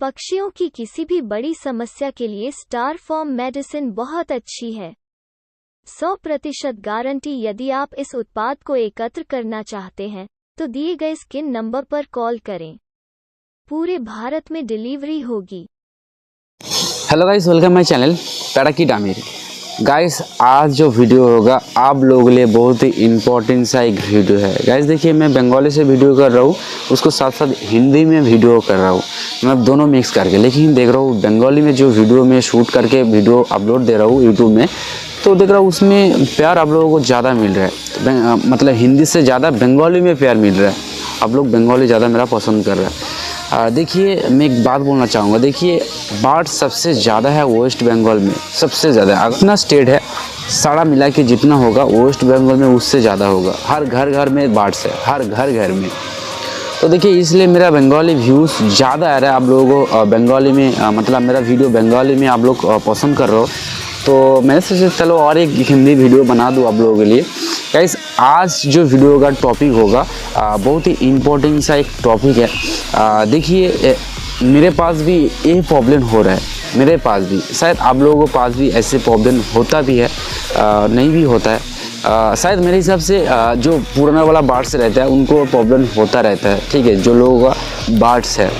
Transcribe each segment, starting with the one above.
पक्षियों की किसी भी बड़ी समस्या के लिए स्टार फॉर्म मेडिसिन बहुत अच्छी है। 100% गारंटी। यदि आप इस उत्पाद को एकत्र करना चाहते हैं तो दिए गए स्किन नंबर पर कॉल करें। पूरे भारत में डिलीवरी होगी। Hello guys, welcome my channel parakeet Aamir. Guys, आज जो वीडियो होगा आप लोगों के लिए बहुत ही इम्पोर्टेंट सा एक वीडियो है। गाइस देखिए, मैं बंगाली से वीडियो कर रहा हूँ, उसको साथ साथ हिंदी में वीडियो कर रहा हूँ, मैं दोनों मिक्स करके। लेकिन देख रहा हूँ बंगाली में जो वीडियो में शूट करके वीडियो अपलोड दे रहा हूँ यूट्यूब में, तो देख रहा हूँ उसमें प्यार आप लोगों को ज़्यादा मिल रहा है। मतलब हिंदी से ज़्यादा बंगाली में प्यार मिल रहा है। आप लोग बंगाली ज़्यादा मेरा पसंद कर रहा है। देखिए, मैं एक बात बोलना चाहूँगा। देखिए, बाढ़ सबसे ज़्यादा है वेस्ट बंगाल में, सबसे ज़्यादा। अपना स्टेट है, सारा मिला के जितना होगा वेस्ट बंगाल में उससे ज़्यादा होगा। हर घर घर में बाढ़ से, हर घर घर में। तो देखिए, इसलिए मेरा बंगाली व्यूज़ ज़्यादा आ रहा है। आप लोगों को बंगाली में मतलब मेरा वीडियो बंगाली में आप लोग पसंद कर रहे हो, तो मैंने सोचा चलो और एक हिंदी वीडियो बना दूँ आप लोगों के लिए। गाइस, आज जो वीडियो का टॉपिक होगा बहुत ही इम्पोर्टेंट सा एक टॉपिक है। देखिए, मेरे पास भी ये प्रॉब्लम हो रहा है, मेरे पास भी, शायद आप लोगों के पास भी ऐसे प्रॉब्लम होता भी है, नहीं भी होता है। शायद मेरे हिसाब से जो पुराना वाला बार्ड्स रहता है उनको प्रॉब्लम होता रहता है, ठीक है, जो लोगों का बार्ड्स है।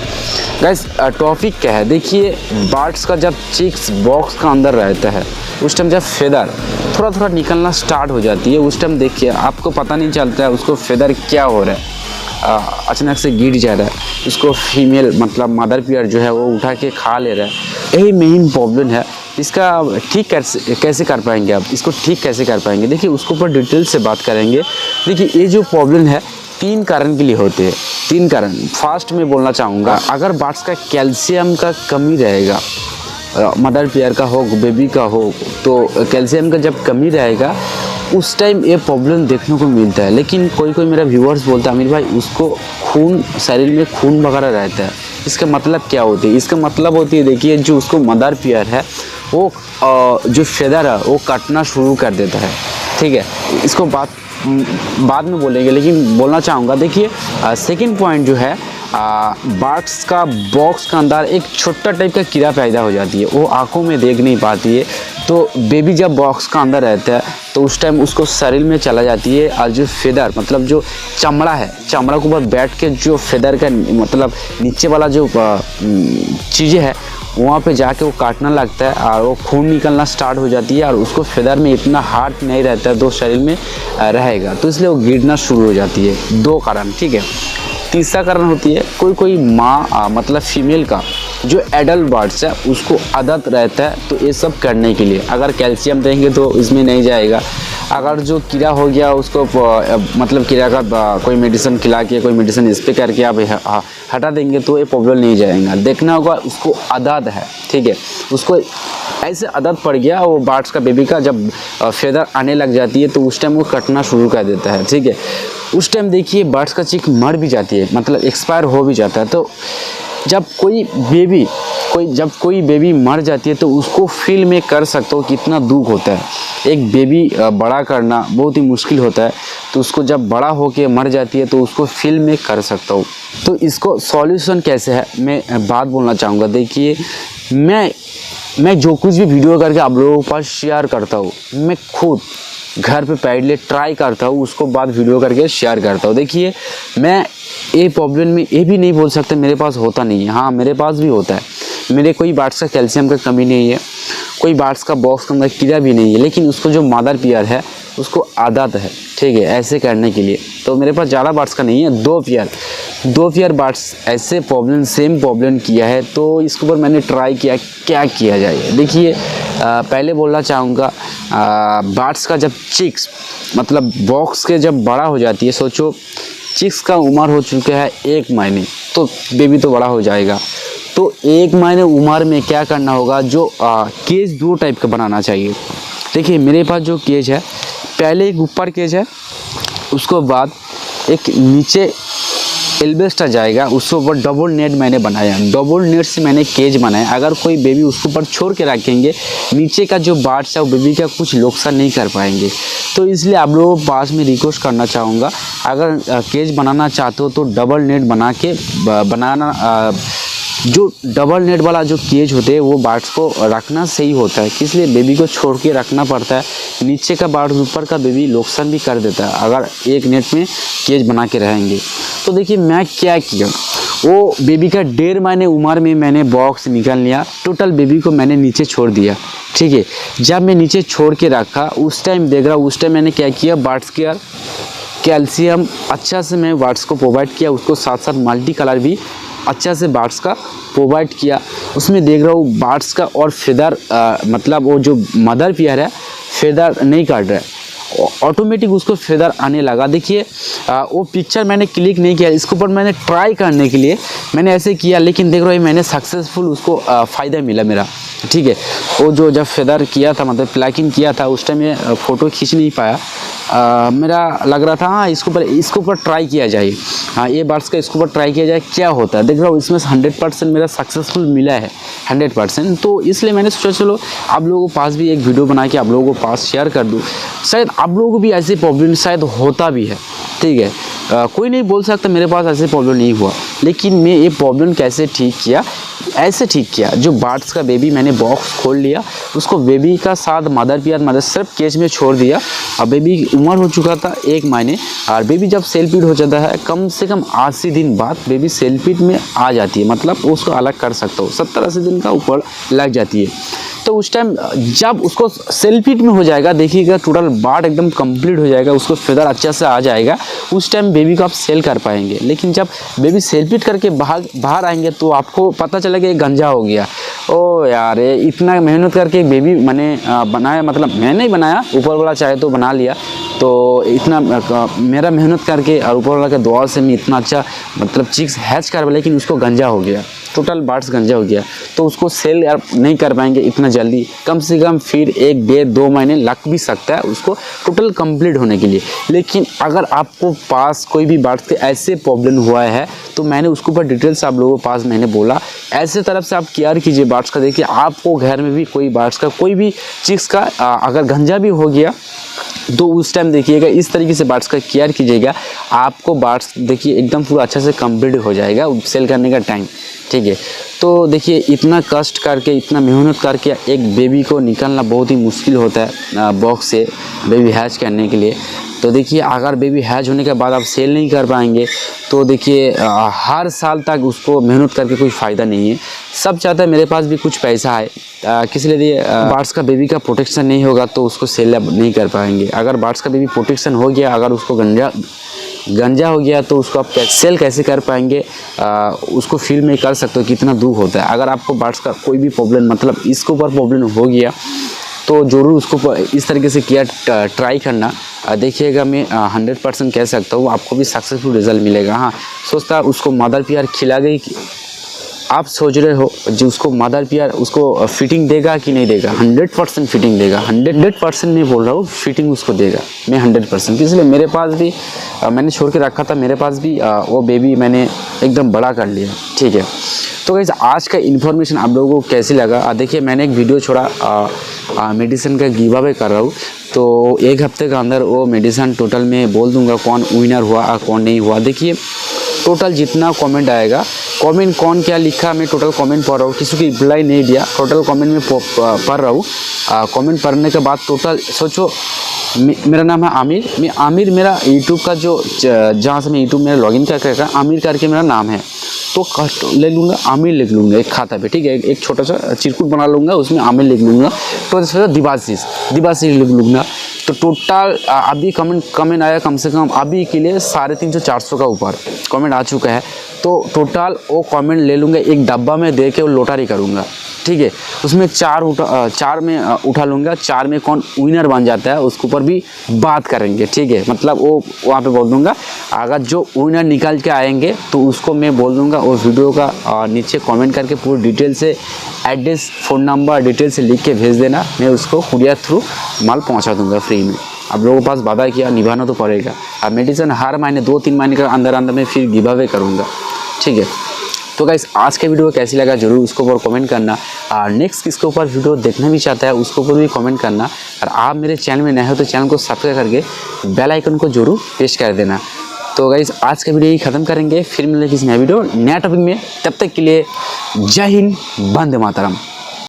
गाइस, टॉपिक क्या है? देखिए, बार्ड्स का जब चिक्स बॉक्स का अंदर रहता है उस टाइम जब फेदर थोड़ा थोड़ा निकलना स्टार्ट हो जाती है, उस टाइम देखिए आपको पता नहीं चलता है उसको फेदर क्या हो रहा है। अचानक से गिर जा रहा है, उसको फीमेल मतलब मदर पेयर जो है वो उठा के खा ले रहा है। यही मेन प्रॉब्लम है। इसका ठीक कैसे कर पाएंगे आप? इसको ठीक कैसे कर पाएंगे? देखिए, उसके ऊपर डिटेल से बात करेंगे। देखिए, ये जो प्रॉब्लम है 3 कारण के लिए होते हैं। 3 कारण फास्ट में बोलना चाहूँगा। अगर बार्ड्स का कैल्शियम का कमी रहेगा, मदर पेयर का हो बेबी का हो, तो कैल्शियम का जब कमी रहेगा उस टाइम ये प्रॉब्लम देखने को मिलता है। लेकिन कोई मेरा व्यूअर्स बोलता है, अमीर भाई उसको खून, शरीर में खून वगैरह रहता है, इसका मतलब क्या होती है? इसका मतलब होती है, देखिए, जो उसको मदर पेयर है वो जो फेदर है वो काटना शुरू कर देता है, ठीक है। इसको बाद में बोलेंगे, लेकिन बोलना चाहूँगा। देखिए, सेकंड पॉइंट जो है, बार्ड्स का बॉक्स का अंदर एक छोटा टाइप का कीड़ा पैदा हो जाती है, वो आंखों में देख नहीं पाती है। तो बेबी जब बॉक्स का अंदर रहता है तो उस टाइम उसको शरीर में चला जाती है, और जो फेदर मतलब जो चमड़ा है, चमड़ा के ऊपर बैठ के जो फेदर का मतलब नीचे वाला जो चीज़ें है वहाँ पे जाके वो काटना लगता है और वो खून निकलना स्टार्ट हो जाती है, और उसको फेदर में इतना हार्ट नहीं रहता है तो शरीर में रहेगा, तो इसलिए वो गिरना शुरू हो जाती है। 2 कारण, ठीक है। तीसरा कारण होती है कोई माँ मतलब फीमेल का जो एडल्ट बर्ड्स है उसको आदत रहता है तो ये सब करने के लिए। अगर कैल्शियम देंगे तो इसमें नहीं जाएगा। अगर जो कीड़ा हो गया उसको मतलब कीड़ा का कोई मेडिसिन खिला के, कोई मेडिसिन स्प्रे करके आप हटा देंगे तो ये प्रॉब्लम नहीं जाएगा। देखना होगा उसको आदत है, ठीक है, उसको ऐसे आदत पड़ गया, वो बार्ड्स का बेबी का जब फेदर आने लग जाती है तो उस टाइम वो कटना शुरू कर देता है, ठीक है। उस टाइम देखिए बर्ड्स का चिक मर भी जाती है, मतलब एक्सपायर हो भी जाता है। तो जब कोई बेबी मर जाती है तो उसको फील में कर सकते हो कितना दुख होता है। एक बेबी बड़ा करना बहुत ही मुश्किल होता है, तो उसको जब बड़ा होके मर जाती है तो उसको फील में कर सकता हूँ। तो इसको सॉल्यूशन कैसे है मैं बात बोलना चाहूँगा। देखिए, मैं जो कुछ भी वीडियो करके आप लोगों के पास शेयर करता हूँ, मैं खुद घर पे पहले ट्राई करता हूँ, उसको बाद वीडियो करके शेयर करता हूँ। देखिए, मैं ये प्रॉब्लम में ये भी नहीं बोल सकता मेरे पास होता नहीं है, हाँ मेरे पास भी होता है। मेरे कोई बार्ड्स का कैल्शियम का कमी नहीं है, कोई बार्ड्स का बॉक्स के अंदर कीड़ा भी नहीं है, लेकिन उसको जो मदर पेयर है उसको आदत है, ठीक है, ऐसे करने के लिए। तो मेरे पास ज़्यादा बार्ड्स का नहीं है, 2 पेयर बार्ड्स ऐसे सेम प्रॉब्लम किया है, तो इसके ऊपर मैंने ट्राई किया क्या किया जाए। देखिए, पहले बोलना चाहूँगा, बार्ड्स का जब चिक्स मतलब बॉक्स के जब बड़ा हो जाती है, सोचो चिक्स का उम्र हो चुका है 1 महीने, तो बेबी तो बड़ा हो जाएगा। तो 1 महीने उम्र में क्या करना होगा, जो केज 2 टाइप का बनाना चाहिए। देखिए, मेरे पास जो केज है, पहले एक ऊपर केज है, उसको बाद एक नीचे एल्वेस्टर जाएगा उसके ऊपर डबल नेट मैंने बनाया, डबल नेट से मैंने केज बनाया। अगर कोई बेबी उसके ऊपर छोड़ के रखेंगे, नीचे का जो बार्ड्स है वो बेबी का कुछ नुकसान नहीं कर पाएंगे। तो इसलिए आप लोगों को पास में रिक्वेस्ट करना चाहूँगा, अगर केज बनाना चाहते हो तो डबल नेट बना के बनाना। जो डबल नेट वाला जो केज होते हैं वो बार्ड्स को रखना सही होता है, इसलिए बेबी को छोड़ के रखना पड़ता है। नीचे का बार्ड ऊपर का बेबी नुकसान भी कर देता है अगर एक नेट में केज बना के रहेंगे। तो देखिए मैं क्या किया, वो बेबी का 1.5 महीने उम्र में मैंने बॉक्स निकाल लिया, टोटल बेबी को मैंने नीचे छोड़ दिया। ठीक है, जब मैं नीचे छोड़ के रखा उस टाइम देख रहा, उस टाइम मैंने क्या किया, बार्ड्स केयर कैल्शियम अच्छा से मैं बार्ड्स को प्रोवाइड किया, उसको साथ साथ मल्टी कलर भी अच्छा से बार्ड्स का प्रोवाइड किया। उसमें देख रहा हूँ बार्ड्स का और फेदर मतलब वो जो मदर पेयर है फेदर नहीं काट रहा है, ऑटोमेटिक उसको फेदर आने लगा। देखिए वो पिक्चर मैंने क्लिक नहीं किया, इसके ऊपर मैंने ट्राई करने के लिए मैंने ऐसे किया, लेकिन देख रहा हूँ मैंने सक्सेसफुल उसको फ़ायदा मिला मेरा। ठीक है, वो जो जब फेदर किया था मतलब प्लैकिंग किया था उस टाइम में फ़ोटो खींच नहीं पाया, मेरा लग रहा था हाँ इसके ऊपर ट्राई किया जाए, हाँ ये बार्ड्स का इसके ऊपर ट्राई किया जाए क्या होता है। देख रहा हूँ इसमें 100% मेरा सक्सेसफुल मिला है, 100%। तो इसलिए मैंने सोचा चलो आप लोगों के पास भी एक वीडियो बना के आप लोगों को पास शेयर कर दूँ, शायद आप लोगों को भी ऐसे प्रॉब्लम शायद होता भी है। ठीक है, कोई नहीं बोल सकता मेरे पास ऐसे प्रॉब्लम नहीं हुआ, लेकिन मैं ये प्रॉब्लम कैसे ठीक किया, ऐसे ठीक किया। जो बार्ड्स का बेबी मैंने बॉक्स खोल लिया, उसको बेबी का साथ मदर पेयर सिर्फ केज में छोड़ दिया। अब बेबी उम्र हो चुका था 1 महीने, और बेबी जब सेल फीड हो जाता है कम से कम 80 दिन बाद बेबी सेल फीड में आ जाती है, मतलब उसको अलग कर सकता हो, 70-80 दिन का ऊपर लग जाती है। तो उस टाइम जब उसको सेल फीड में हो जाएगा, देखिएगा टोटल बार्ड एकदम कंप्लीट हो जाएगा, उसको फेदर अच्छा से आ जाएगा, उस टाइम बेबी को आप सेल कर पाएंगे। लेकिन जब बेबी सेल फीड करके बाहर आएंगे तो आपको पता चलेगा ये गंजा हो गया। ओ यार ये इतना मेहनत करके एक बेबी मैंने बनाया, मतलब मैं नहीं बनाया, ऊपर वाला चाहे तो बना लिया, तो इतना मेरा मेहनत करके और ऊपर वाला के दुआ से मैं इतना अच्छा मतलब चिक्स हैच कर, लेकिन उसको गंजा हो गया, टोटल बार्ड्स गंजा हो गया। तो उसको सेल नहीं कर पाएंगे इतना जल्दी, कम से कम फिर 1-1.5-2 महीने लग भी सकता है उसको टोटल कंप्लीट होने के लिए। लेकिन अगर आपको पास कोई भी बार्ड्स के ऐसे प्रॉब्लम हुआ है तो मैंने उसके ऊपर डिटेल्स आप लोगों के पास मैंने बोला, ऐसे तरफ से आप केयर कीजिए बार्ड्स का। देखिए आपको घर में भी कोई बार्ड्स का कोई भी चिक्स का अगर गंजा भी हो गया तो उस टाइम देखिएगा इस तरीके से बार्ड्स का केयर कीजिएगा, आपको बार्ड्स देखिए एकदम पूरा अच्छा से कंप्लीट हो जाएगा सेल करने का टाइम। ठीक है, तो देखिए इतना कष्ट करके इतना मेहनत करके एक बेबी को निकालना बहुत ही मुश्किल होता है बॉक्स से बेबी हैच करने के लिए। तो देखिए अगर बेबी हैच होने के बाद आप सेल नहीं कर पाएंगे तो देखिए हर साल तक उसको मेहनत करके कोई फ़ायदा नहीं है। सब चाहता है मेरे पास भी कुछ पैसा है, किस लिए बार्ड्स का बेबी का प्रोटेक्शन नहीं होगा तो उसको सेल नहीं कर पाएंगे। अगर बार्ड्स का बेबी प्रोटेक्शन हो गया, अगर उसको गंजा हो गया तो उसको आप सेल कैसे कर पाएंगे, उसको फील में कर सकते हो कितना दुख होता है। अगर आपको बार्ड्स का कोई भी प्रॉब्लम मतलब इसके ऊपर प्रॉब्लम हो गया तो ज़रूर उसको इस तरीके से किया ट्राई करना। देखिएगा मैं 100% कह सकता हूँ आपको भी सक्सेसफुल रिजल्ट मिलेगा। हाँ सोचता उसको मदर पेयर खिला गई, आप सोच रहे हो जो उसको मदर पेयर उसको फिटिंग देगा कि नहीं देगा, 100% फिटिंग देगा, 100% नहीं बोल रहा हूँ, फिटिंग उसको देगा मैं 100%। इसलिए मेरे पास भी मैंने छोड़ के रखा था, मेरे पास भी वो बेबी मैंने एकदम बड़ा कर लिया। ठीक है, तो गाइस आज का इन्फॉर्मेशन आप लोगों को कैसे लगा, देखिए मैंने एक वीडियो छोड़ा मेडिसिन का गिव अवे कर रहा हूँ, तो 1 हफ्ते के अंदर वो मेडिसिन टोटल में बोल दूंगा कौन विनर हुआ और कौन नहीं हुआ। देखिए टोटल जितना कमेंट आएगा, कमेंट कौन क्या लिखा मैं टोटल कमेंट पढ़ रहा हूँ, किसी की रिप्लाई नहीं दिया, टोटल कमेंट में पढ़ रहा हूँ। कमेंट पढ़ने के बाद टोटल सोचो मेरा नाम है आमिर, मैं आमिर मेरा यूट्यूब का जो जहाँ से मैं यूट्यूब मेरा लॉगिन करके आमिर करके मेरा नाम है, तो ले लूँगा आमिर लिख लूँगा एक खाता पे। ठीक है, एक छोटा सा चिरकुट बना लूँगा उसमें आमिर लिख लूँगा, तो सोचा दिवाशीष लिख लूँगा। तो टोटल अभी कमेंट आया कम से कम अभी के लिए 350-400 का ऊपर कमेंट आ चुका है। तो टोटल वो कमेंट ले लूँगा, एक डब्बा में दे के वो लोटारी करूँगा। ठीक है, उसमें 4 में उठा लूँगा, 4 में कौन विनर बन जाता है उसके ऊपर भी बात करेंगे। ठीक है, मतलब वो वहाँ पे बोल दूँगा, अगर जो विनर निकाल के आएंगे तो उसको मैं बोल दूँगा वो वीडियो का नीचे कमेंट करके पूरी डिटेल से एड्रेस फ़ोन नंबर डिटेल से लिख के भेज देना, मैं उसको कुरियर थ्रू माल पहुँचा दूँगा फ्री में। आप लोगों के पास वादा किया, निभाना तो पड़ेगा। अब मेडिसिन हर महीने 2-3 महीने के अंदर अंदर में फिर गिव अवे करूँगा, ठीक है। तो गाइस आज के वीडियो कैसी लगा जरूर उसके ऊपर कमेंट करना, और नेक्स्ट किसके ऊपर वीडियो देखना भी चाहता है उसके ऊपर भी कमेंट करना। और आप मेरे चैनल में नए हो तो चैनल को सब्सक्राइब करके बेल आइकन को जरूर प्रेस कर देना। तो गाइस आज का वीडियो ही ख़त्म करेंगे, फिर मिलेंगे किसी नया वीडियो नया टॉपिक में। तब तक के लिए जय हिंद, वंदे मातरम।